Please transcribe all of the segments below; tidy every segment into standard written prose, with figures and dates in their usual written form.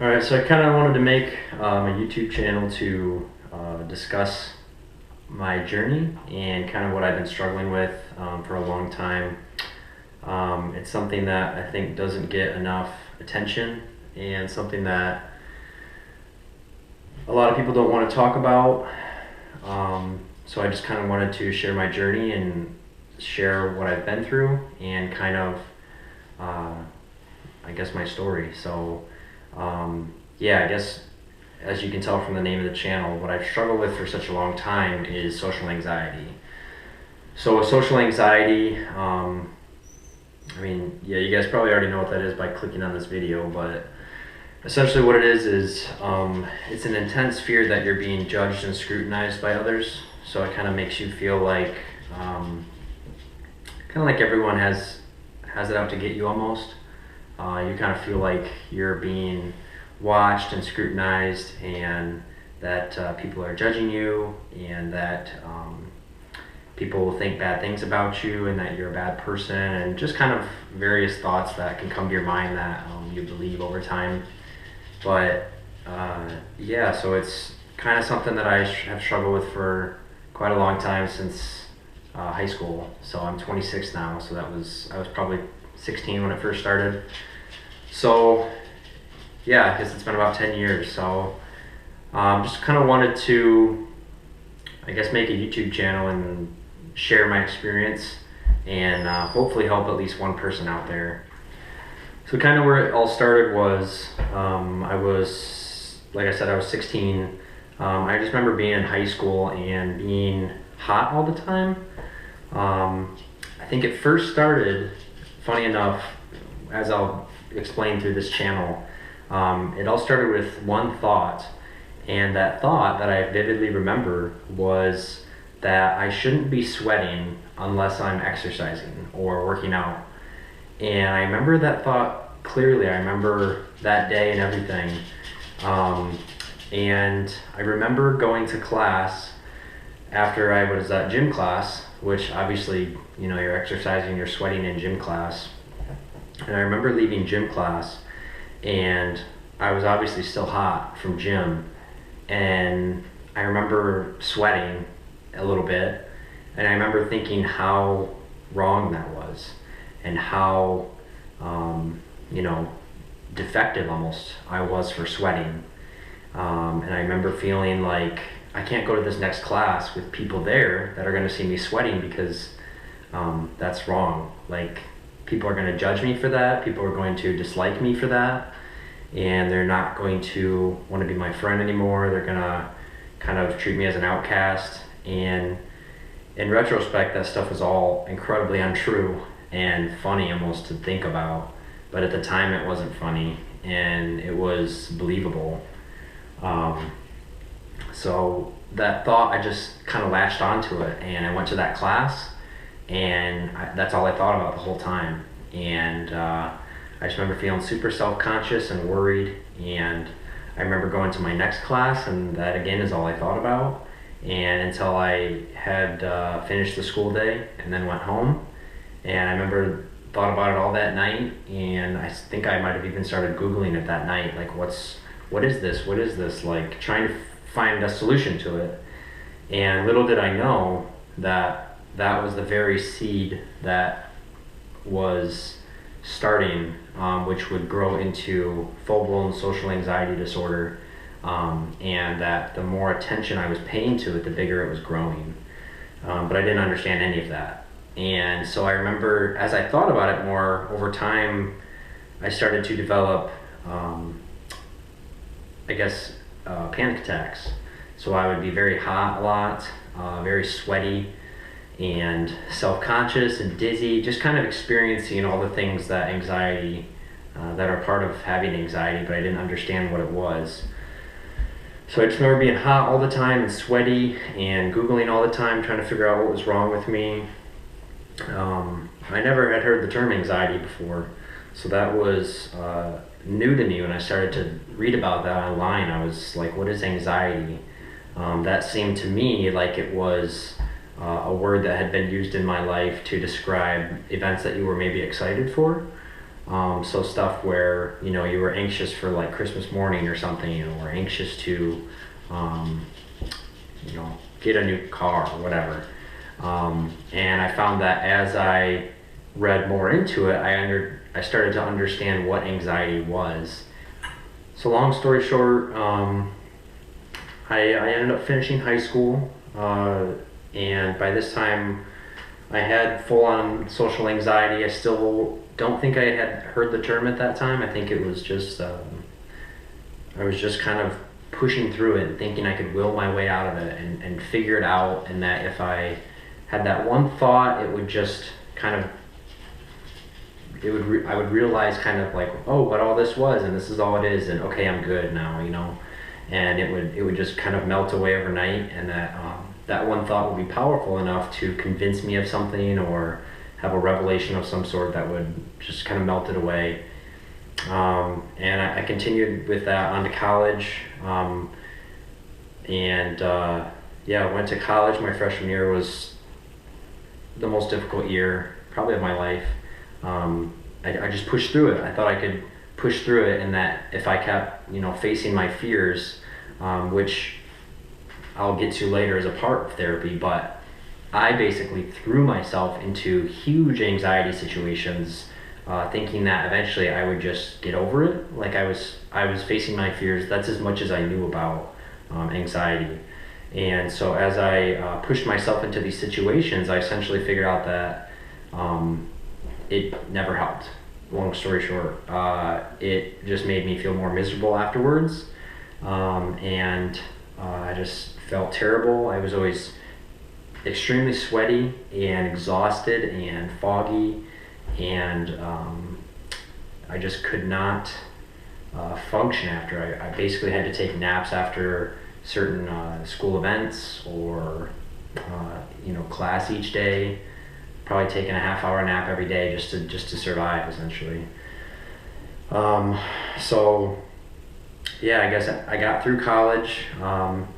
All right, so I kind of wanted to make a YouTube channel to discuss my journey and kind of what I've been struggling with for a long time. It's something that I think doesn't get enough attention and something that a lot of people don't want to talk about. So I just kind of wanted to share my journey and share what I've been through and kind of, I guess, my story. So yeah, I guess as you can tell from the name of the channel, what I've struggled with for such a long time is social anxiety. So with social anxiety, I mean, yeah, you guys probably already know what that is by clicking on this video, but essentially what it is it's an intense fear that you're being judged and scrutinized by others. So it kind of makes you feel like, kind of like everyone has it out to get you almost. You kind of feel like you're being watched and scrutinized, and that people are judging you, and that people will think bad things about you, and that you're a bad person, and just kind of various thoughts that can come to your mind that you believe over time. But yeah, so it's kind of something that I have struggled with for quite a long time, since high school. So I'm 26 now, so I was probably 16 when it first started. So yeah, I guess it's been about 10 years. So just kind of wanted to, I guess, make a YouTube channel and share my experience and hopefully help at least one person out there. So kind of where it all started was, I was, like I said, I was 16. I just remember being in high school and being hot all the time. I think it first started, funny enough, as I'll explain through this channel, it all started with one thought. And that thought that I vividly remember was that I shouldn't be sweating unless I'm exercising or working out. And I remember that thought clearly. I remember that day and everything. And I remember going to class after I was at gym class, which obviously, you know, you're exercising, you're sweating in gym class. And I remember leaving gym class, and I was obviously still hot from gym. And I remember sweating a little bit. And I remember thinking how wrong that was, and how, you know, defective almost I was for sweating. And I remember feeling like I can't go to this next class with people there that are going to see me sweating, because that's wrong. Like, people are going to judge me for that. People are going to dislike me for that. And they're not going to want to be my friend anymore. They're going to kind of treat me as an outcast. And in retrospect, that stuff was all incredibly untrue and funny almost to think about. But at the time, it wasn't funny, and it was believable. So that thought, I just kind of latched onto it, and I went to that class, and that's all I thought about the whole time. And I just remember feeling super self-conscious and worried, and I remember going to my next class, and that again is all I thought about. And until I had finished the school day and then went home, and I remember thought about it all that night, and I think I might have even started Googling it that night, like what is this, like trying to find a solution to it. And little did I know that that was the very seed that was starting, which would grow into full-blown social anxiety disorder, and that the more attention I was paying to it, the bigger it was growing. But I didn't understand any of that. And so I remember, as I thought about it more over time, I started to develop, panic attacks. So I would be very hot a lot, very sweaty, and self-conscious and dizzy, just kind of experiencing all the things that that are part of having anxiety, but I didn't understand what it was. So I just remember being hot all the time and sweaty and Googling all the time, trying to figure out what was wrong with me. I never had heard the term anxiety before, so that was new to me. When I started to read about that online, I was like, what is anxiety? That seemed to me like it was a word that had been used in my life to describe events that you were maybe excited for, So stuff where, you were anxious for like Christmas morning or something, or anxious to, um, get a new car or whatever. And I found that as I read more into it, I started to understand what anxiety was. So long story short, I ended up finishing high school, and by this time I had full-on social anxiety. I still don't think I had heard the term at that time. I think it was just I was just kind of pushing through it and thinking I could will my way out of it and figure it out, and that if I had that one thought, it would just kind of I would realize kind of like, oh, what all this was, and this is all it is, and okay, I'm good now, and it would just kind of melt away overnight, and that one thought would be powerful enough to convince me of something or have a revelation of some sort that would just kind of melt it away. And I continued with that on to college, and yeah, I went to college. My freshman year was the most difficult year probably of my life. I just pushed through it. I thought I could push through it, and that if I kept, facing my fears, which I'll get to later as a part of therapy, but I basically threw myself into huge anxiety situations, thinking that eventually I would just get over it. Like I was facing my fears. That's as much as I knew about anxiety. And so as I pushed myself into these situations, I essentially figured out that it never helped. Long story short, it just made me feel more miserable afterwards, and I just felt terrible. I was always extremely sweaty and exhausted and foggy, and I just could not function after. I basically had to take naps after certain school events or class each day. Probably taking a half-hour nap every day just to survive, essentially. So yeah, I guess I got through college,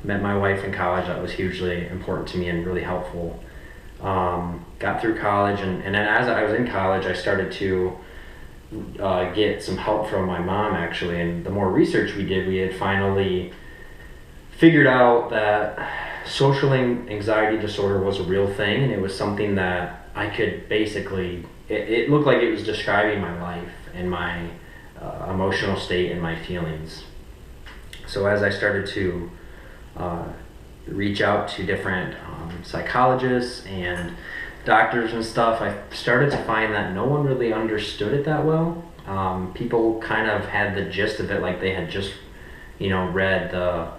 met my wife in college. That was hugely important to me and really helpful. Got through college, and then as I was in college, I started to get some help from my mom, actually. And the more research we did, we had finally figured out that social anxiety disorder was a real thing, and it was something that I could basically, it looked like it was describing my life and my emotional state and my feelings. So as I started to reach out to different psychologists and doctors and stuff, I started to find that no one really understood it that well. People kind of had the gist of it, like they had just, read the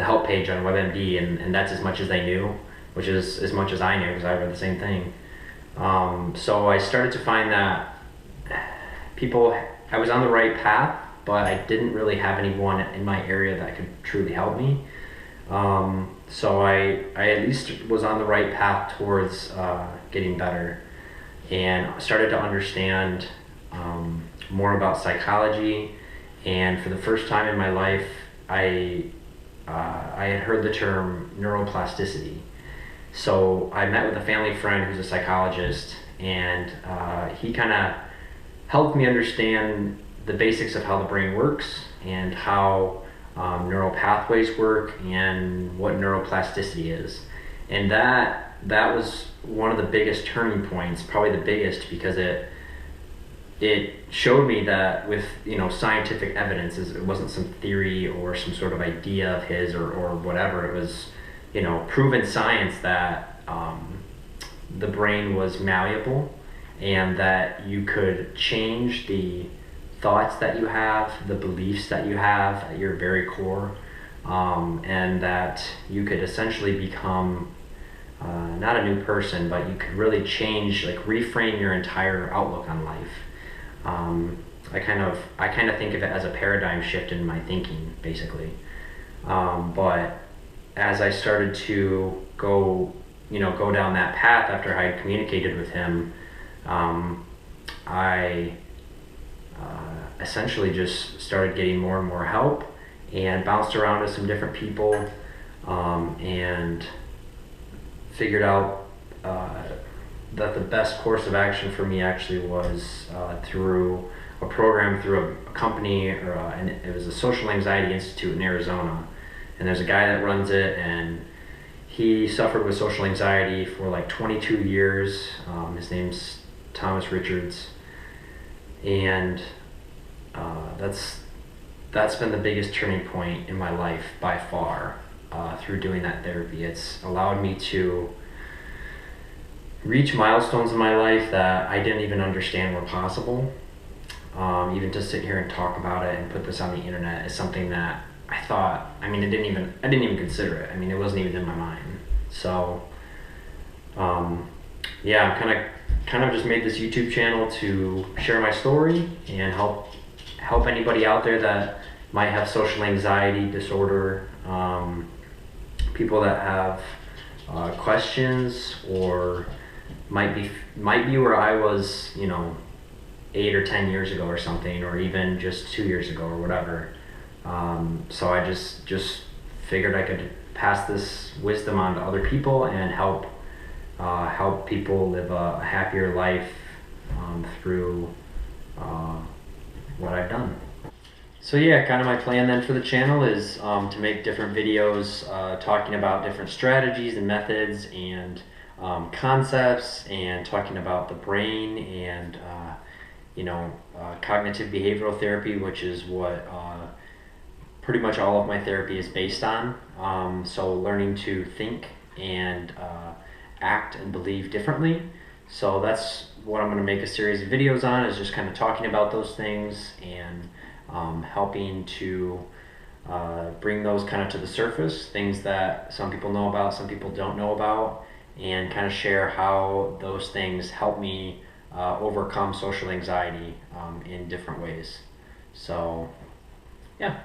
help page on WebMD, and that's as much as they knew, which is as much as I knew because I read the same thing. So I started to find that I was on the right path, but I didn't really have anyone in my area that could truly help me. So I at least was on the right path towards getting better, and started to understand more about psychology. And for the first time in my life, I had heard the term neuroplasticity. So I met with a family friend who's a psychologist, and he kind of helped me understand the basics of how the brain works and how neural pathways work and what neuroplasticity is. And that was one of the biggest turning points, probably the biggest, because it showed me that with scientific evidence, it wasn't some theory or some sort of idea of his or whatever. It was proven science that the brain was malleable, and that you could change the thoughts that you have, the beliefs that you have at your very core, and that you could essentially become not a new person, but you could really change, like reframe your entire outlook on life. I kind of think of it as a paradigm shift in my thinking, basically. But as I started to go down that path after I had communicated with him, I essentially just started getting more and more help, and bounced around with some different people, and figured out that the best course of action for me actually was through a program through a company, and it was a Social Anxiety Institute in Arizona. And there's a guy that runs it, and he suffered with social anxiety for like 22 years. His name's Thomas Richards, and that's been the biggest turning point in my life by far. Through doing that therapy, it's allowed me to reach milestones in my life that I didn't even understand were possible. Even to sit here and talk about it and put this on the internet is something that I thought, I didn't even consider it. It wasn't even in my mind. So, yeah, I'm kind of just made this YouTube channel to share my story and help anybody out there that might have social anxiety disorder, people that have questions, or might be where I was, 8 or 10 years ago or something, or even just 2 years ago or whatever. So I just figured I could pass this wisdom on to other people and help people live a happier life through what I've done. So yeah, kind of my plan then for the channel is to make different videos talking about different strategies and methods and concepts, and talking about the brain and cognitive behavioral therapy, which is what pretty much all of my therapy is based on. So learning to think and act and believe differently. So that's what I'm going to make a series of videos on, is just kind of talking about those things and helping to bring those kind of to the surface, things that some people know about, some people don't know about, and kind of share how those things help me overcome social anxiety in different ways. So yeah.